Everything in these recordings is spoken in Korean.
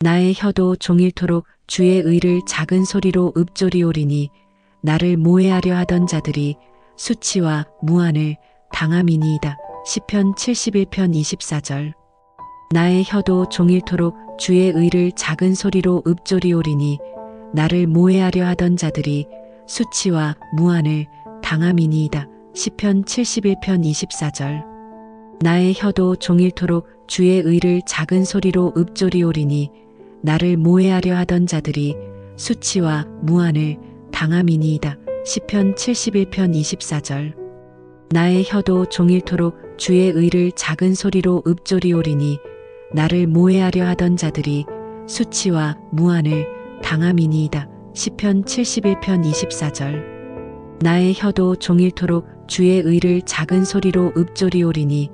나의 혀도 종일토록 주의 의를 작은 소리로 읊조리오리니 나를 모해하려 하던 자들이 수치와 무한을 당함이니이다. 시편 71편 24절. 나의 혀도 종일토록 주의 의를 작은 소리로 읊조리오리니 나를 모해하려 하던 자들이 수치와 무한을 당함이니이다. 시편 71편 24절. 나의 혀도 종일토록 주의 의를 작은 소리로 읊조리오리니 나를 모해하려 하던 자들이 수치와 무한을 당함이니이다. 시편 71편 24절. 나의 혀도 종일토록 주의 의를 작은 소리로 읊조리오리니 나를 모해하려 하던 자들이 수치와 무한을 당함이니이다. 시편 71편 24절. 나의 혀도 종일토록 주의 의를 작은 소리로 읊조리오리니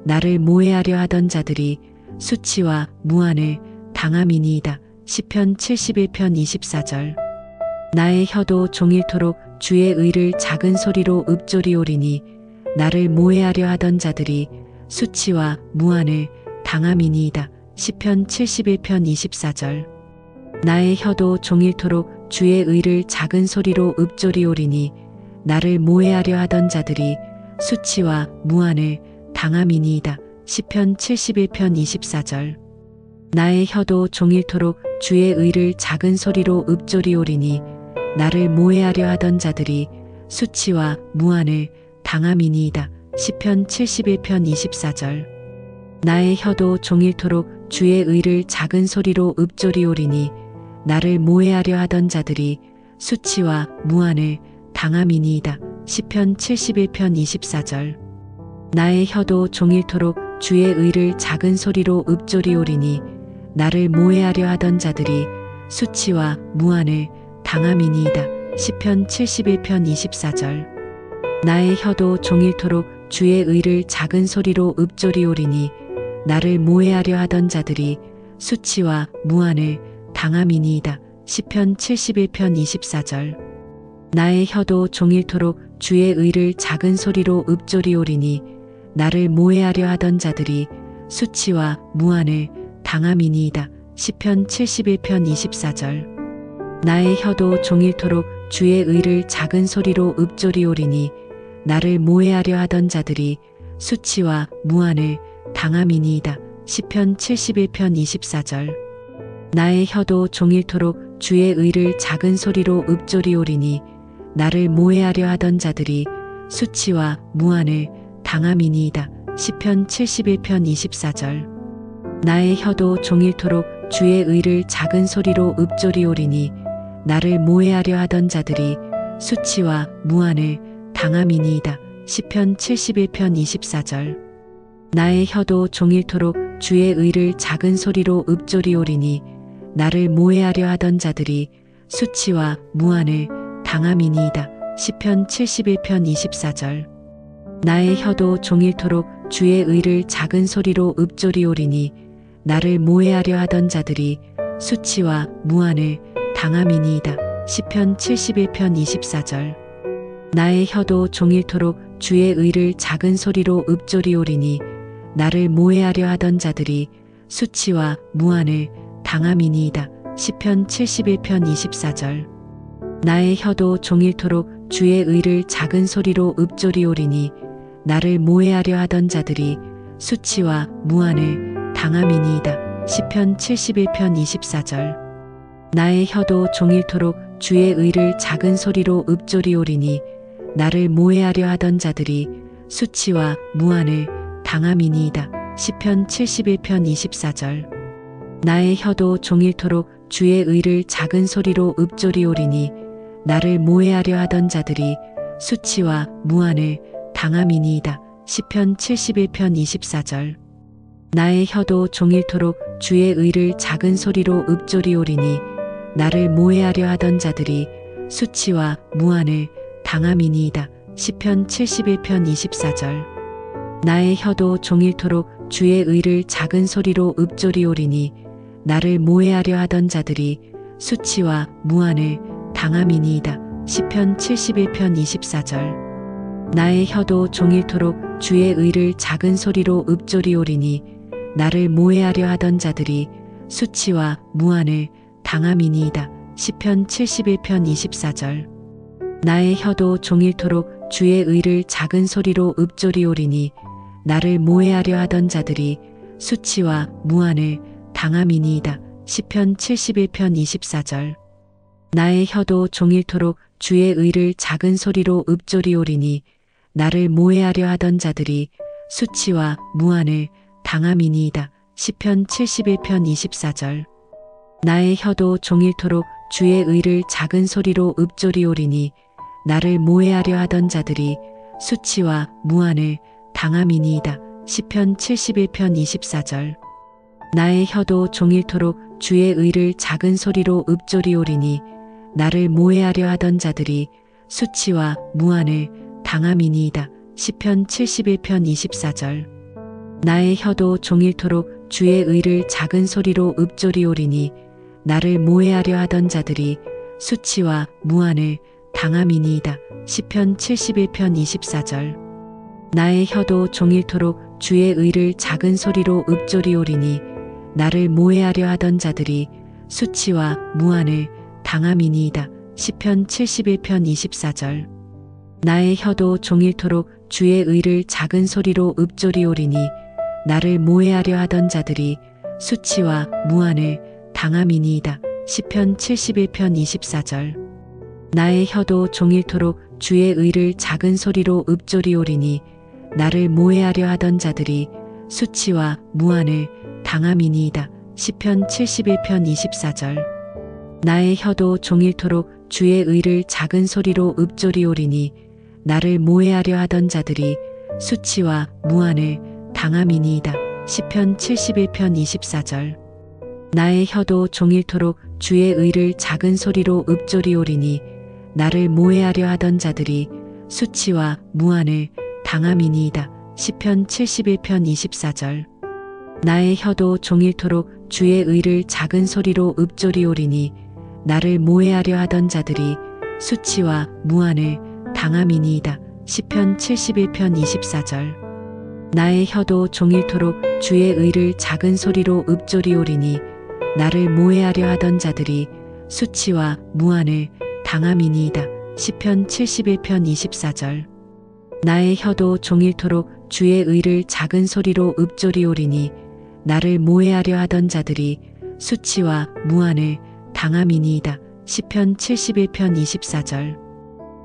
나를 모해하려 하던 자들이 수치와 무한을 당함이니이다. 시편 71편 24절. 나의 혀도 종일토록 주의 의를 작은 소리로 읊조리오리니 나를 모해하려 하던 자들이 수치와 무한을 당함이니이다. 시편 71편 24절. 나의 혀도 종일토록 주의 의를 작은 소리로 읊조리오리니 나를 모해하려 하던 자들이 수치와 무한을 당함이니이다. 시편 71편 24절. 나의 혀도 종일토록 주의 의를 작은 소리로 읊조리오리니 나를 모해하려 하던 자들이 수치와 무한을 당함이니이다. 시편 71편 24절. 나의 혀도 종일토록 주의 의를 작은 소리로 읊조리오리니 나를 모해하려 하던 자들이 수치와 무한을 당함이니이다. 시편 71편 24절. 나의 혀도 종일토록 주의 의를 작은 소리로 읊조리오리니 나를 모해하려 하던 자들이 수치와 무한을 당함이니이다. 시편 71편 24절. 나의 혀도 종일토록 주의 의를 작은 소리로 읊조리오리니 나를 모해하려 하던 자들이 수치와 무한을 당함이니이다. 시편 71편 24절. 나의 혀도 종일토록 주의 의를 작은 소리로 읊조리오리니 나를 모해하려 하던 자들이 수치와 무한을 당함이니이다. 시편 71편 24절. 나의 혀도 종일토록 주의 의를 작은 소리로 읊조리오리니 나를 모해하려 하던 자들이 수치와 무한을 당함이니이다. 시편 71편 24절. 나의 혀도 종일토록 주의 의를 작은 소리로 읊조리오리니 나를 모해하려 하던 자들이 수치와 무한을 당함이니이다. 시편 71편 24절. 나의 혀도 종일토록 주의 의를 작은 소리로 읊조리오리니 나를 모해하려 하던 자들이 수치와 무한을 당함이니이다. 시편 71편 24절. 나의 혀도 종일토록 주의 의를 작은 소리로 읊조리오리니 나를 모해하려 하던 자들이 수치와 무한을 당함이니이다. 시편 71편 24절. 나의 혀도 종일토록 주의 의를 작은 소리로 읊조리오리니 나를 모해하려 하던 자들이 수치와 무한을 당함이니이다. 시편 71편 24절. 나의 혀도 종일토록 주의 의를 작은 소리로 읊조리오리니 나를 모해하려 하던 자들이 수치와 무한을 당함이니이다. 시편 71편 24절. 나의 혀도 종일토록 주의 의를 작은 소리로 읊조리오리니 나를 모해하려 하던 자들이 수치와 무한을 당함이니이다. 시편 71편 24절. 나의 혀도 종일토록 주의 의를 작은 소리로 읊조리오리니 나를 모해하려 하던 자들이 수치와 무한을 당함이니이다. 시편 71편 24절. 나의 혀도 종일토록 주의 의를 작은 소리로 읊조리오리니 나를 모해하려 하던 자들이 수치와 무한을 당함이니이다. 시편 71편 24절. 나의 혀도 종일토록 주의 의를 작은 소리로 읊조리오리니 나를 모해하려 하던 자들이 수치와 무한을 당함이니이다. 시편 71편 24절. 나의 혀도 종일토록 주의 의를 작은 소리로 읊조리오리니 나를 모해하려 하던 자들이 수치와 무한을 당함이니이다. 시편 71편 24절. 나의 혀도 종일토록 주의 의를 작은 소리로 읊조리오리니 나를 모해하려 하던 자들이 수치와 무한을 당함이니이다. 시편 71편 24절. 나의 혀도 종일토록 주의 의를 작은 소리로 읊조리오리니 나를 모해하려 하던 자들이 수치와 무한을 당함이니이다. 시편 71편 24절. 나의 혀도 종일토록 주의 의를 작은 소리로 읊조리오리니 나를 모해하려 하던 자들이 수치와 무한을 당함이니이다. 시편 71편 24절. 나의 혀도 종일토록 주의 의를 작은 소리로 읊조리오리니 나를 모해하려 하던 자들이 수치와 무한을 당함이니이다. 시편 71편 24절. 나의 혀도 종일토록 주의 의를 작은 소리로 읊조리오리니 나를 모해하려 하던 자들이 수치와 무한을 당함이니이다. 시편 71편 24절. 나의 혀도 종일토록 주의 의를 작은 소리로 읊조리오리니 나를 모해하려 하던 자들이 수치와 무한을 당함이니이다. 시편 71편 24절. 나의 혀도 종일토록 주의 의를 작은 소리로 읊조리오리니 나를 모해하려 하던 자들이 수치와 무한을 당함이니이다. 시편 71편 24절. 나의 혀도 종일토록 주의 의를 작은 소리로 읊조리오리니 나를 모해하려 하던 자들이 수치와 무한을 당함이니이다. 시편 71편 24절. 나의 혀도 종일토록 주의 의를 작은 소리로 읊조리오리니 나를 모해하려 하던 자들이 수치와 무한을 당함이니이다. 시편 71편 24절. 나의 혀도 종일토록 주의 의를 작은 소리로 읊조리오리니 나를 모해하려 하던 자들이 수치와 무한을 당함이니이다. 시편 71편 24절. 나의 혀도 종일토록 주의 의를 작은 소리로 읊조리오리니 나를 모해하려 하던 자들이 수치와 무한을 당함이니이다. 시편 71편 24절. 나의 혀도 종일토록 주의 의를 작은 소리로 읊조리오리니 나를 모해하려 하던 자들이 수치와 무한을 당함이니이다. 시편 71편 24절. 나의 혀도 종일토록 주의 의를 작은 소리로 읊조리오리니 나를 모해하려 하던 자들이 수치와 무한을 당함이니이다. 시편 71편 24절. 나의 혀도 종일토록 주의 의를 작은 소리로 읊조리오리니 나를 모해하려 하던 자들이 수치와 무한을 당함이니이다. 시편 71편 24절.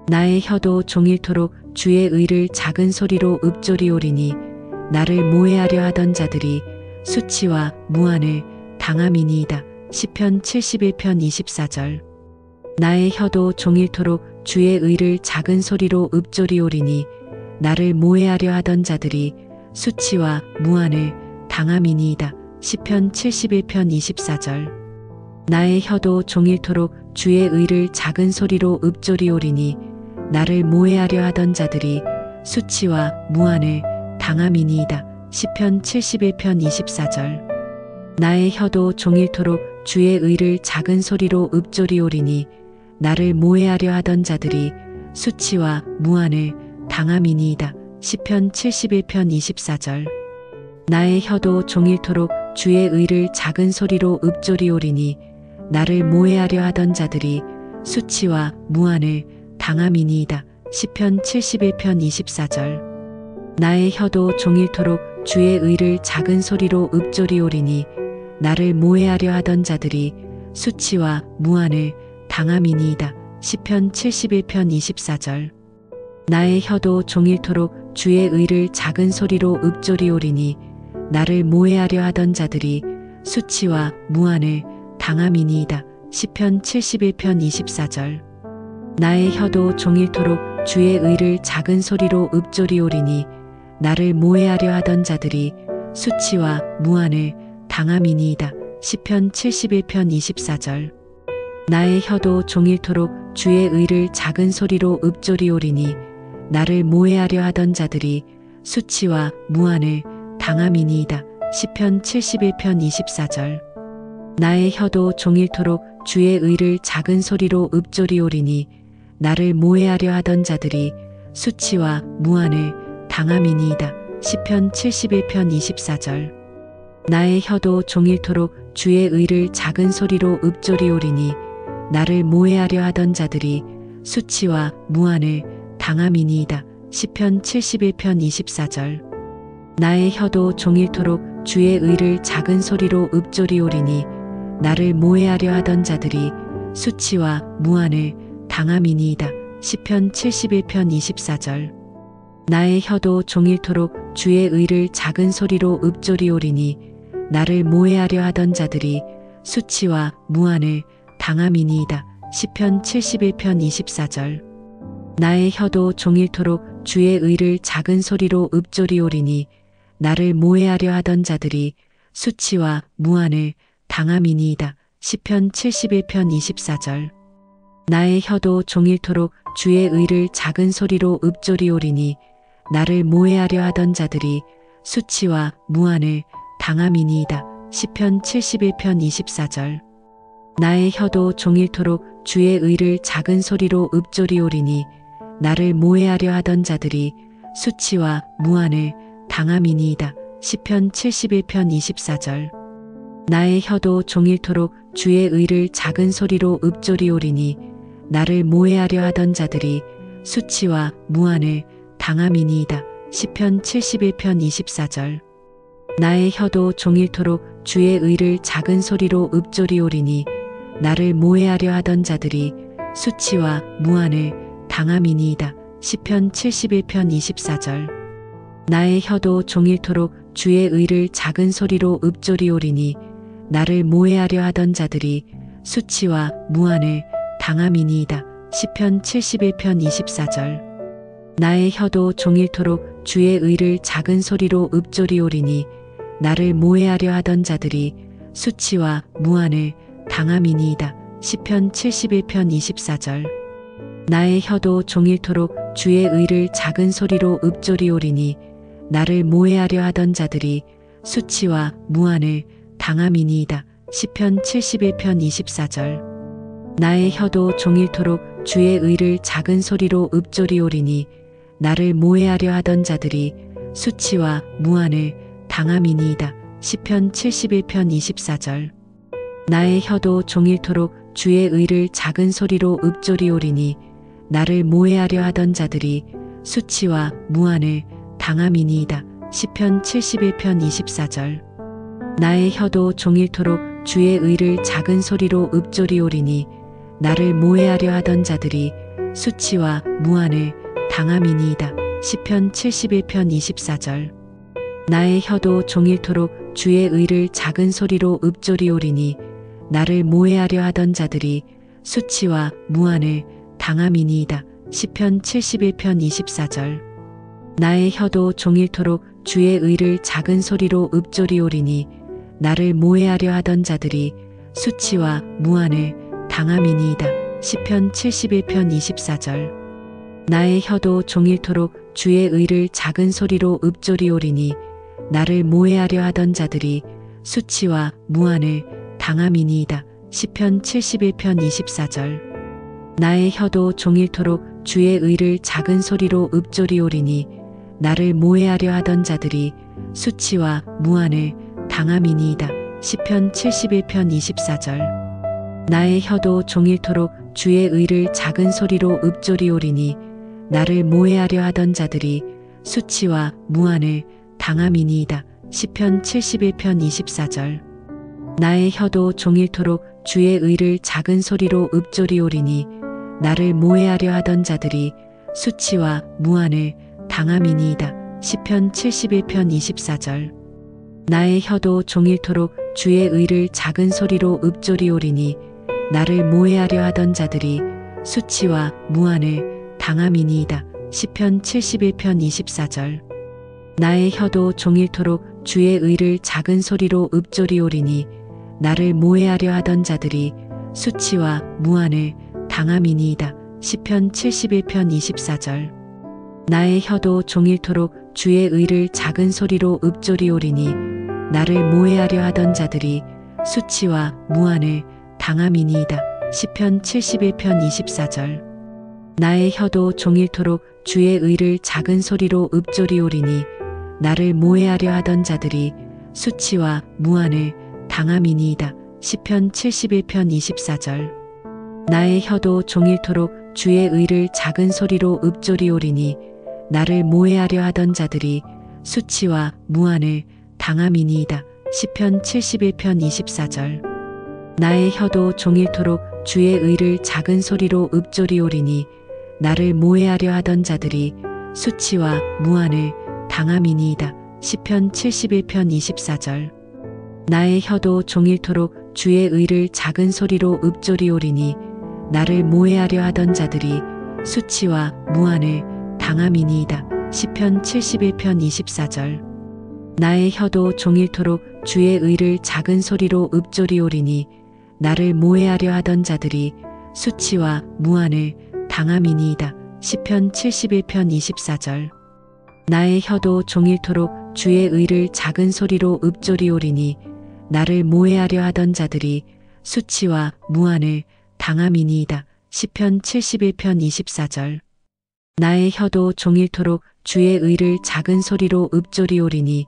나의 혀도 종일토록 주의 의를 작은 소리로 읊조리오리니 나를 모해하려 하던 자들이 수치와 무한을 당함이니이다. 시편 71편 24절. 나의 혀도 종일토록 주의 의를 작은 소리로 읊조리오리니 나를 모해하려 하던 자들이 수치와 무한을 당함이니이다. 시편 71편 24절. 나의 혀도 종일토록 주의 의를 작은 소리로 읊조리오리니 나를 모해하려 하던 자들이 수치와 무한을 당함이니이다. 시편 71편 24절. 나의 혀도 종일토록 주의 의를 작은 소리로 읊조리오리니 나를 모해하려 하던 자들이 수치와 무한을 당함이니이다. 시편 71편 24절. 나의 혀도 종일토록 주의 의를 작은 소리로 읊조리오리니 나를 모해하려 하던 자들이 수치와 무한을 당함이니이다. 시편 71편 24절. 나의 혀도 종일토록 주의 의를 작은 소리로 읊조리오리니 나를 모해하려 하던 자들이 수치와 무한을 당함이니이다. 시편 71편 24절. 나의 혀도 종일토록 주의 의를 작은 소리로 읊조리오리니 나를 모해하려 하던 자들이 수치와 무한을 당함이니이다. 시편 71편 24절. 나의 혀도 종일토록 주의 의를 작은 소리로 읊조리오리니 나를 모해하려 하던 자들이 수치와 무한을 당함이니이다. 시편 71편 24절. 나의 혀도 종일토록 주의 의를 작은 소리로 읊조리오리니 나를 모해하려 하던 자들이 수치와 무한을 당함이니이다. 시편 71편 24절. 나의 혀도 종일토록 주의 의를 작은 소리로 읊조리오리니 나를 모해하려 하던 자들이 수치와 무한을 당함이니이다. 시편 71편 24절. 나의 혀도 종일토록 주의 의를 작은 소리로 읊조리오리니 나를 모해하려 하던 자들이 수치와 무한을 당함이니이다. 시편 71편 24절. 나의 혀도 종일토록 주의 의를 작은 소리로 읊조리오리니 나를 모해하려 하던 자들이 수치와 무한을 당함이니이다. 시편 71편 24절. 나의 혀도 종일토록 주의 의를 작은 소리로 읊조리오리니 나를 모해하려 하던 자들이 수치와 무한을 당함이니이다. 시편 71편 24절. 나의 혀도 종일토록 주의 의를 작은 소리로 읊조리오리니 나를 모해하려 하던 자들이 수치와 무한을 당함이니이다. 시편 71편 24절. 나의 혀도 종일토록 주의 의를 작은 소리로 읊조리오리니 나를 모해하려 하던 자들이 수치와 무한을 당함이니이다. 시편 71편 24절. 나의 혀도 종일토록 주의 의를 작은 소리로 읊조리오리니 나를 모해하려 하던 자들이 수치와 무한을 당함이니이다. 시편 71편 24절. 나의 혀도 종일토록 주의 의를 작은 소리로 읊조리오리니 나를 모해하려 하던 자들이 수치와 무한을 당함이니이다. 시편 71편 24절. 나의 혀도 종일토록 주의 의를 작은 소리로 읊조리오리니 나를 모해하려 하던 자들이 수치와 무한을 당함이니이다. 시편 71편 24절. 나의 혀도 종일토록 주의 의를 작은 소리로 읊조리오리니 나를 모해하려 하던 자들이 수치와 무한을 당함이니이다. 시편 71편 24절. 나의 혀도 종일토록 주의 의를 작은 소리로 읊조리오리니 나를 모해하려 하던 자들이 수치와 무한을 당함이니이다. 시편 71편 24절. 나의 혀도 종일토록 주의 의를 작은 소리로 읊조리오리니 나를 모해하려 하던 자들이 수치와 무한을 당함이니이다. 시편 71편 24절. 나의 혀도 종일토록 주의 의를 작은 소리로 읊조리오리니 나를 모해하려 하던 자들이 수치와 무한을 당함이니이다. 시편 71편 24절. 나의 혀도 종일토록 주의 의를 작은 소리로 읊조리오리니 나를 모해하려 하던 자들이 수치와 무한을 당함이니이다. 시편 71편 24절. 나의 혀도 종일토록 주의 의를 작은 소리로 읊조리오리니 나를 모해하려 하던 자들이 수치와 무한을 당함이니이다. 시편 71편 24절. 나의 혀도 종일토록 주의 의를 작은 소리로 읊조리오리니 나를 모해하려 하던 자들이 수치와 무한을 당함이니이다. 시편 71편 24절. 나의 혀도 종일토록 주의 의를 작은 소리로 읊조리오리니 나를 모해하려 하던 자들이 수치와 무한을 당함이니이다. 시편 71편 24절. 나의 혀도 종일토록 주의 의를 작은 소리로 읊조리오리니 나를 모해하려 하던 자들이 수치와 무한을 당함이니이다. 시편 71편 24절. 나의 혀도 종일토록 주의 의를 작은 소리로 읊조리오리니 나를 모해하려 하던 자들이 수치와 무한을 당함이니이다. 시편 71편 24절. 나의 혀도 종일토록 주의 의를 작은 소리로 읊조리오리니 나를 모해하려 하던 자들이 수치와 무한을 당함이니이다. 시편 71편 24절. 나의 혀도 종일토록 주의 의를 작은 소리로 읊조리오리니 나를 모해하려 하던 자들이 수치와 무한을 당함이니이다. 시편 71편 24절. 나의 혀도 종일토록 주의 의를 작은 소리로 읊조리오리니 나를 모해하려 하던 자들이 수치와 무한을 당함이니이다. 시편 71편 24절. 나의 혀도 종일토록 주의 의를 작은 소리로 읊조리오리니 나를 모해하려 하던 자들이 수치와 무한을 당함이니이다. 시편 71편 24절. 나의 혀도 종일토록 주의 의를 작은 소리로 읊조리오리니 나를 모해하려 하던 자들이 수치와 무한을 당함이니이다. 시편 71편 24절. 나의 혀도 종일토록 주의 의를 작은 소리로 읊조리오리니 나를 모해하려 하던 자들이 수치와 무한을 당함이니이다. 시편 71편 24절. 나의 혀도 종일토록 주의 의를 작은 소리로 읊조리오리니 나를 모해하려 하던 자들이 수치와 무한을 당함이니이다. 시편 71편 24절. 나의 혀도 종일토록 주의 의를 작은 소리로 읊조리오리니 나를 모해하려 하던 자들이 수치와 무한을 당함이니이다. 시편 71편 24절. 나의 혀도 종일토록 주의 의를 작은 소리로 읊조리오리니 나를 모해하려 하던 자들이 수치와 무한을 당함이니이다. 시편 71편 24절. 나의 혀도 종일토록 주의 의를 작은 소리로 읊조리오리니 나를 모해하려 하던 자들이 수치와 무한을 당함이니이다. 시편 71편 24절. 나의 혀도 종일토록 주의 의를 작은 소리로 읊조리오리니 나를 모해하려 하던 자들이 수치와 무한을 당함이니이다. 시편 71편 24절. 나의 혀도 종일토록 주의 의를 작은 소리로 읊조리오리니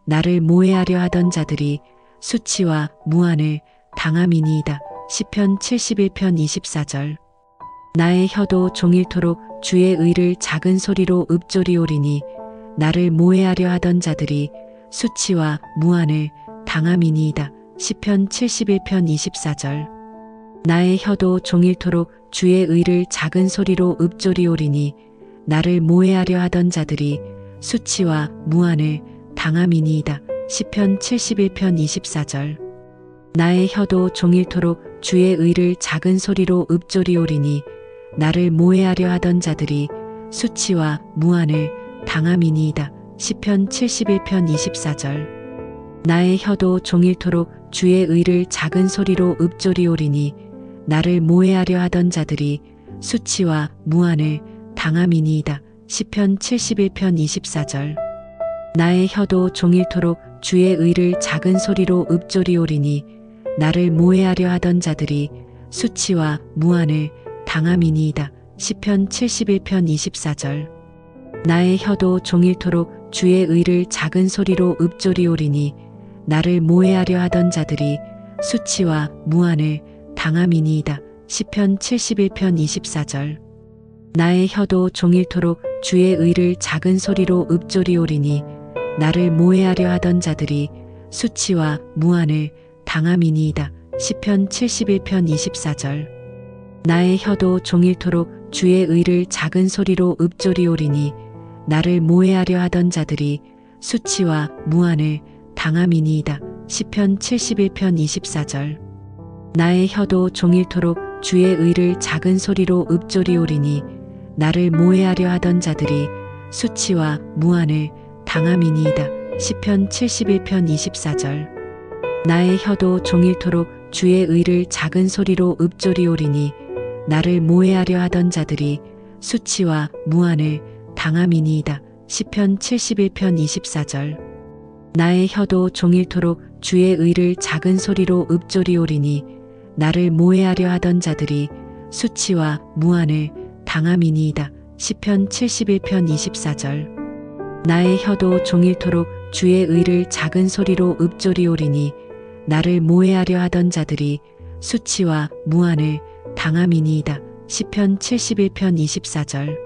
나를 모해하려 하던 자들이 수치와 무한을 당함이니이다. 시편 71편 24절. 나의 혀도 종일토록 주의 의를 작은 소리로 읊조리오리니 나를 모해하려 하던 자들이 수치와 무한을 당함이니이다. 시편 71편 24절. 나의 혀도 종일토록 주의 의를 작은 소리로 읊조리오리니 나를 모해하려 하던 자들이 수치와 무한을 당함이니이다. 시편 71편 24절. 나의 혀도 종일토록 주의 의를 작은 소리로 읊조리오리니 나를 모해하려 하던 자들이 수치와 무한을 당함이니이다. 시편 71편 24절. 나의 혀도 종일토록 주의 의를 작은 소리로 읊조리오리니 나를 모해하려 하던 자들이 수치와 무한을 당함이니이다. 시편 71편 24절. 나의 혀도 종일토록 주의 의를 작은 소리로 읊조리오리니 나를 모해하려 하던 자들이 수치와 무한을 당함이니이다. 시편 71편 24절. 나의 혀도 종일토록 주의 의를 작은 소리로 읊조리오리니 나를 모해하려 하던 자들이 수치와 무한을 당함이니이다. 시편 71편 24절. 나의 혀도 종일토록 주의 의를 작은 소리로 읊조리오리니 나를 모해하려 하던 자들이 수치와 무한을 당함이니이다. 시편 71편 24절. 나의 혀도 종일토록 주의 의를 작은 소리로 읊조리오리니 나를 모해하려 하던 자들이 수치와 무한을 당함이니이다. 시편 71편 24절. 나의 혀도 종일토록 주의 의를 작은 소리로 읊조리오리니 나를 모해하려 하던 자들이 수치와 무한을 당함이니이다. 시편 71편 24절. 나의 혀도 종일토록 주의 의를 작은 소리로 읊조리오리니 나를 모해하려 하던 자들이 수치와 무한을 당함이니이다. 시편 71편 24절. 나의 혀도 종일토록 주의 의를 작은 소리로 읊조리오리니 나를 모해하려 하던 자들이 수치와 무한을 당함이니이다. 시편 71편 24절. 나의 혀도 종일토록 주의 의를 작은 소리로 읊조리오리니 나를 모해하려 하던 자들이 수치와 무한을 당함이니이다. 시편 71편 24절.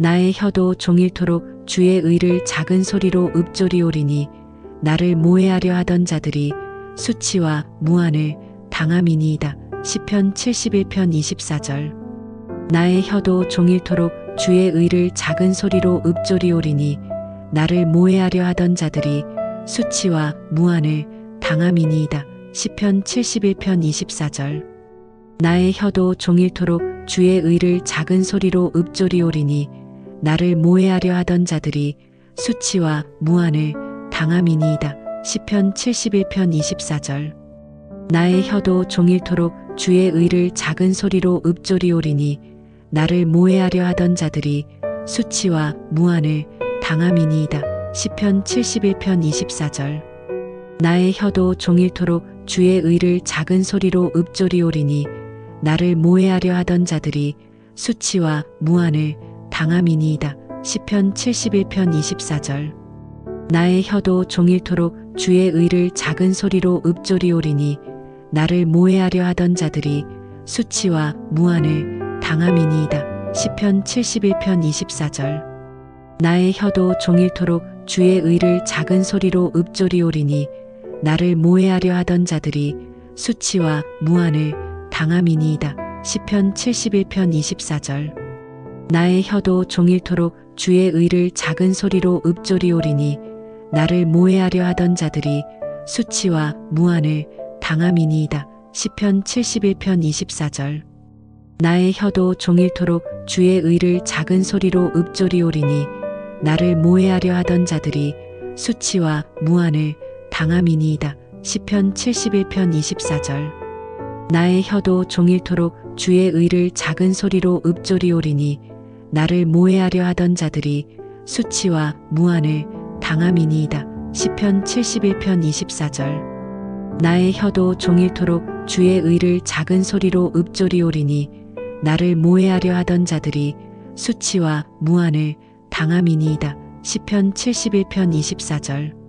나의 혀도 종일토록 주의 의를 작은 소리로 읊조리오리니 나를 모해하려 하던 자들이 수치와 무한을 당함이니이다. 시편 71편 24절. 나의 혀도 종일토록 주의 의를 작은 소리로 읊조리오리니 나를 모해하려 하던 자들이 수치와 무한을 당함이니이다. 시편 71편 24절. 나의 혀도 종일토록 주의 의를 작은 소리로 읊조리오리니 나를 모해하려 하던 자들이 수치와 무한을 당함이니이다. 시편 71편 24절. 나의 혀도 종일토록 주의 의를 작은 소리로 읊조리오리니 나를 모해하려 하던 자들이 수치와 무한을 당함이니이다. 시편 71편 24절. 나의 혀도 종일토록 주의 의를 작은 소리로 읊조리오리니 나를 모해하려 하던 자들이 수치와 무한을 당함이니이다. 시편 71편 24절. 나의 혀도 종일토록 주의 의를 작은 소리로 읊조리오리니 나를 모해하려 하던 자들이 수치와 무한을 당함이니이다. 시편 71편 24절. 나의 혀도 종일토록 주의 의를 작은 소리로 읊조리오리니 나를 모해하려 하던 자들이 수치와 무한을 당함이니이다. 시편 71편 24절. 나의 혀도 종일토록 주의 의를 작은 소리로 읊조리오리니 나를 모해하려 하던 자들이 수치와 무한을 당함이니이다. 시편 71편 24절. 나의 혀도 종일토록 주의 의를 작은 소리로 읊조리오리니 나를 모해하려 하던 자들이 수치와 무한을 당함이니이다. 시편 71편 24절. 나의 혀도 종일토록 주의 의를 작은 소리로 읊조리오리니 나를 모해하려 하던 자들이 수치와 무한을 당함이니이다. 시편 71편 24절. 나의 혀도 종일토록 주의 의를 작은 소리로 읊조리오리니 나를 모해하려 하던 자들이 수치와 무한을 당함이니이다. 시편 71편 24절.